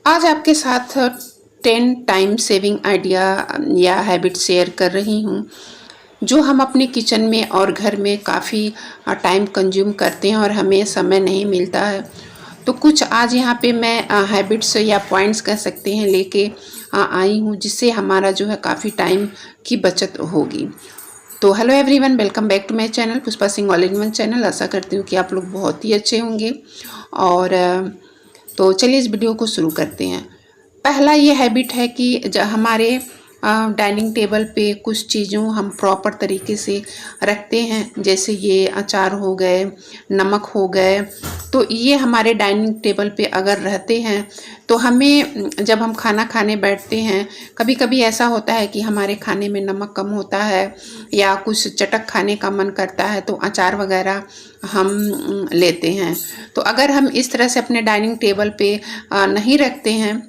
आज आपके साथ 10 टाइम सेविंग आइडिया या हैबिट शेयर कर रही हूँ जो हम अपने किचन में और घर में काफ़ी टाइम कंज्यूम करते हैं और हमें समय नहीं मिलता है। तो कुछ आज यहाँ पे मैं हैबिट्स या पॉइंट्स कह सकते हैं लेके आई हूँ जिससे हमारा जो है काफ़ी टाइम की बचत होगी। तो hello everyone, welcome back to my channel Pushpa Singh all in one channel. आशा करती हूँ कि आप लोग बहुत ही अच्छे होंगे। और तो चलिए इस वीडियो को शुरू करते हैं। पहला ये हैबिट है कि हमारे डाइनिंग टेबल पे कुछ चीज़ों हम प्रॉपर तरीके से रखते हैं, जैसे ये अचार हो गए, नमक हो गए। तो ये हमारे डाइनिंग टेबल पे अगर रहते हैं तो हमें जब हम खाना खाने बैठते हैं, कभी कभी ऐसा होता है कि हमारे खाने में नमक कम होता है या कुछ चटक खाने का मन करता है तो अचार वगैरह हम लेते हैं। तो अगर हम इस तरह से अपने डाइनिंग टेबल पे नहीं रखते हैं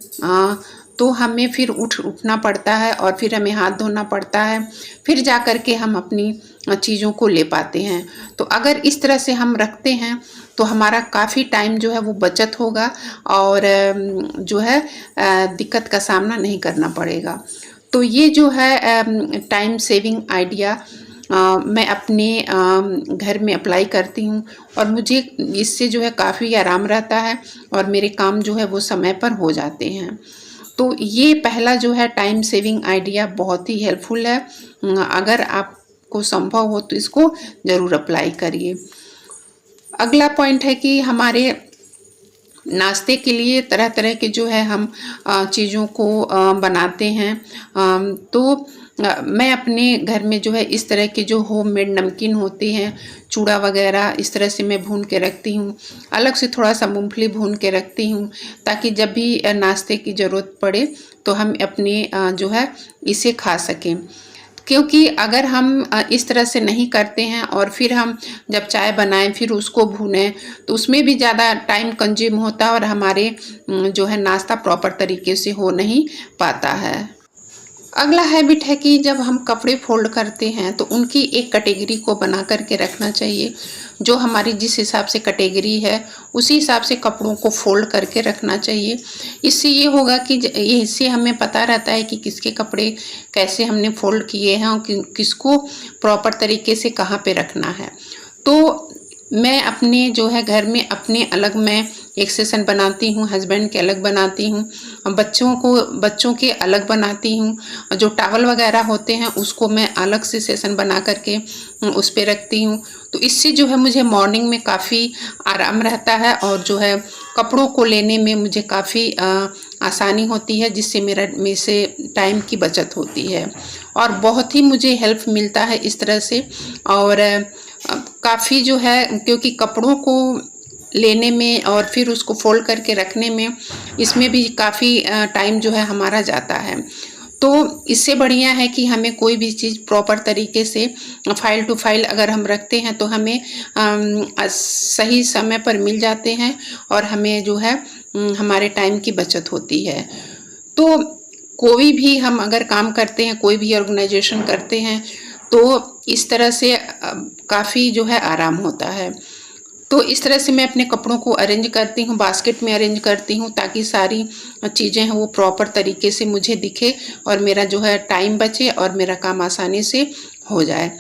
तो हमें फिर उठना पड़ता है और फिर हमें हाथ धोना पड़ता है, फिर जा कर के हम अपनी चीज़ों को ले पाते हैं। तो अगर इस तरह से हम रखते हैं तो हमारा काफ़ी टाइम जो है वो बचत होगा और जो है दिक्कत का सामना नहीं करना पड़ेगा। तो ये जो है टाइम सेविंग आइडिया मैं अपने घर में अप्लाई करती हूँ और मुझे इससे जो है काफ़ी आराम रहता है और मेरे काम जो है वो समय पर हो जाते हैं। तो ये पहला जो है टाइम सेविंग आइडिया बहुत ही हेल्पफुल है। अगर आपको संभव हो तो इसको ज़रूर अप्लाई करिए। अगला पॉइंट है कि हमारे नाश्ते के लिए तरह तरह के जो है हम चीज़ों को बनाते हैं। तो मैं अपने घर में जो है इस तरह के जो होममेड नमकीन होते हैं, चूड़ा वगैरह, इस तरह से मैं भून के रखती हूँ। अलग से थोड़ा सा मूंगफली भून के रखती हूँ ताकि जब भी नाश्ते की ज़रूरत पड़े तो हम अपने जो है इसे खा सकें। क्योंकि अगर हम इस तरह से नहीं करते हैं और फिर हम जब चाय बनाएं फिर उसको भूनें तो उसमें भी ज़्यादा टाइम कंज्यूम होता है और हमारे जो है नाश्ता प्रॉपर तरीके से हो नहीं पाता है। अगला हैबिट है कि जब हम कपड़े फोल्ड करते हैं तो उनकी एक कैटेगरी को बना करके रखना चाहिए। जो हमारी जिस हिसाब से कैटेगरी है उसी हिसाब से कपड़ों को फोल्ड करके रखना चाहिए। इससे ये होगा कि इससे हमें पता रहता है कि किसके कपड़े कैसे हमने फोल्ड किए हैं और किसको प्रॉपर तरीके से कहाँ पे रखना है। तो मैं अपने जो है घर में अपने अलग मैं एक सेशन बनाती हूँ, हस्बैंड के अलग बनाती हूँ, बच्चों के अलग बनाती हूँ। जो टावल वगैरह होते हैं उसको मैं अलग से सेशन बना करके उस पर रखती हूँ। तो इससे जो है मुझे मॉर्निंग में काफ़ी आराम रहता है और जो है कपड़ों को लेने में मुझे काफ़ी आसानी होती है, जिससे मेरे से टाइम की बचत होती है और बहुत ही मुझे हेल्प मिलता है इस तरह से। और काफ़ी जो है क्योंकि कपड़ों को लेने में और फिर उसको फोल्ड करके रखने में इसमें भी काफ़ी टाइम जो है हमारा जाता है। तो इससे बढ़िया है कि हमें कोई भी चीज़ प्रॉपर तरीके से फाइल टू फाइल अगर हम रखते हैं तो हमें सही समय पर मिल जाते हैं और हमें जो है हमारे टाइम की बचत होती है। तो कोई भी हम अगर काम करते हैं, कोई भी ऑर्गेनाइजेशन करते हैं तो इस तरह से काफ़ी जो है आराम होता है। तो इस तरह से मैं अपने कपड़ों को अरेंज करती हूँ, बास्केट में अरेंज करती हूँ ताकि सारी चीज़ें हैं वो प्रॉपर तरीके से मुझे दिखे और मेरा जो है टाइम बचे और मेरा काम आसानी से हो जाए।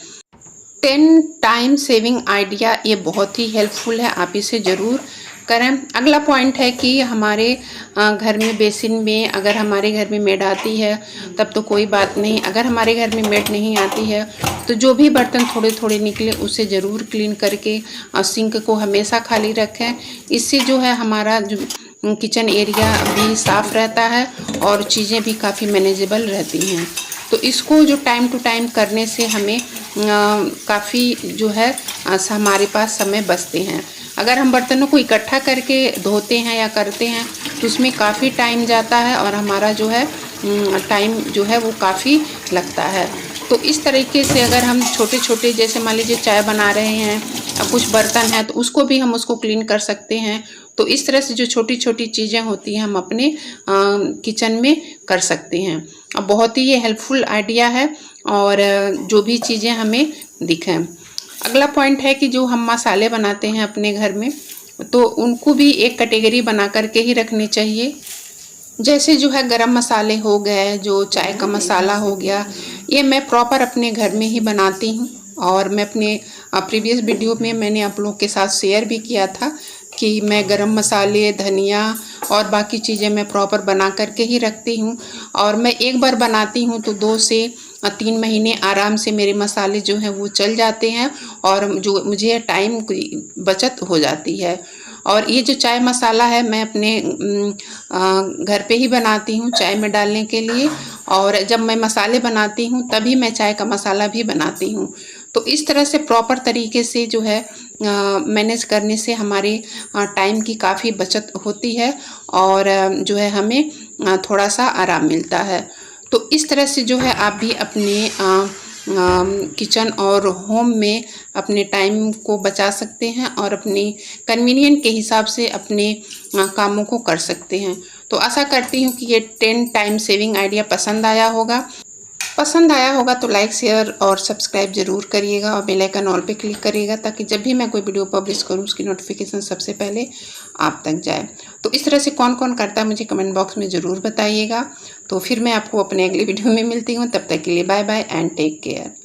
10 टाइम सेविंग आइडिया ये बहुत ही हेल्पफुल है, आप इसे ज़रूर करें। अगला पॉइंट है कि हमारे घर में बेसिन में अगर हमारे घर में मेड आती है तब तो कोई बात नहीं, अगर हमारे घर में मेड नहीं आती है तो जो भी बर्तन थोड़े थोड़े निकले उसे ज़रूर क्लीन करके सिंक को हमेशा खाली रखें। इससे जो है हमारा जो किचन एरिया भी साफ़ रहता है और चीज़ें भी काफ़ी मैनेजेबल रहती हैं। तो इसको जो टाइम टू टाइम करने से हमें काफ़ी जो है हमारे पास समय बचते हैं। अगर हम बर्तनों को इकट्ठा करके धोते हैं या करते हैं तो उसमें काफ़ी टाइम जाता है और हमारा जो है टाइम जो है वो काफ़ी लगता है। तो इस तरीके से अगर हम छोटे छोटे जैसे मान लीजिए चाय बना रहे हैं, कुछ बर्तन है तो उसको भी हम उसको क्लीन कर सकते हैं। तो इस तरह से जो छोटी छोटी चीज़ें होती हैं हम अपने किचन में कर सकते हैं। बहुत ही ये हेल्पफुल आइडिया है और जो भी चीज़ें हमें दिखें। अगला पॉइंट है कि जो हम मसाले बनाते हैं अपने घर में तो उनको भी एक कैटेगरी बना करके ही रखनी चाहिए। जैसे जो है गरम मसाले हो गए, जो चाय का मसाला हो गया, ये मैं प्रॉपर अपने घर में ही बनाती हूँ। और मैं अपने प्रीवियस वीडियो में मैंने आप लोग के साथ शेयर भी किया था कि मैं गरम मसाले, धनिया और बाकी चीज़ें मैं प्रॉपर बना करके ही रखती हूँ। और मैं एक बार बनाती हूँ तो 2 से 3 महीने आराम से मेरे मसाले जो हैं वो चल जाते हैं और जो मुझे टाइम की बचत हो जाती है। और ये जो चाय मसाला है मैं अपने घर पे ही बनाती हूँ चाय में डालने के लिए। और जब मैं मसाले बनाती हूँ तभी मैं चाय का मसाला भी बनाती हूँ। तो इस तरह से प्रॉपर तरीके से जो है मैनेज करने से हमारे टाइम की काफ़ी बचत होती है और जो है हमें थोड़ा सा आराम मिलता है। तो इस तरह से जो है आप भी अपने किचन और होम में अपने टाइम को बचा सकते हैं और अपनी कन्वीनियंट के हिसाब से अपने कामों को कर सकते हैं। तो आशा करती हूँ कि ये 10 टाइम सेविंग आइडिया पसंद आया होगा तो लाइक, शेयर और सब्सक्राइब ज़रूर करिएगा और बेल आइकन ऑल पे क्लिक करिएगा ताकि जब भी मैं कोई वीडियो पब्लिश करूँ उसकी नोटिफिकेशन सबसे पहले आप तक जाए। तो इस तरह से कौन कौन करता है मुझे कमेंट बॉक्स में ज़रूर बताइएगा। तो फिर मैं आपको अपने अगले वीडियो में मिलती हूँ, तब तक के लिए bye bye and take care.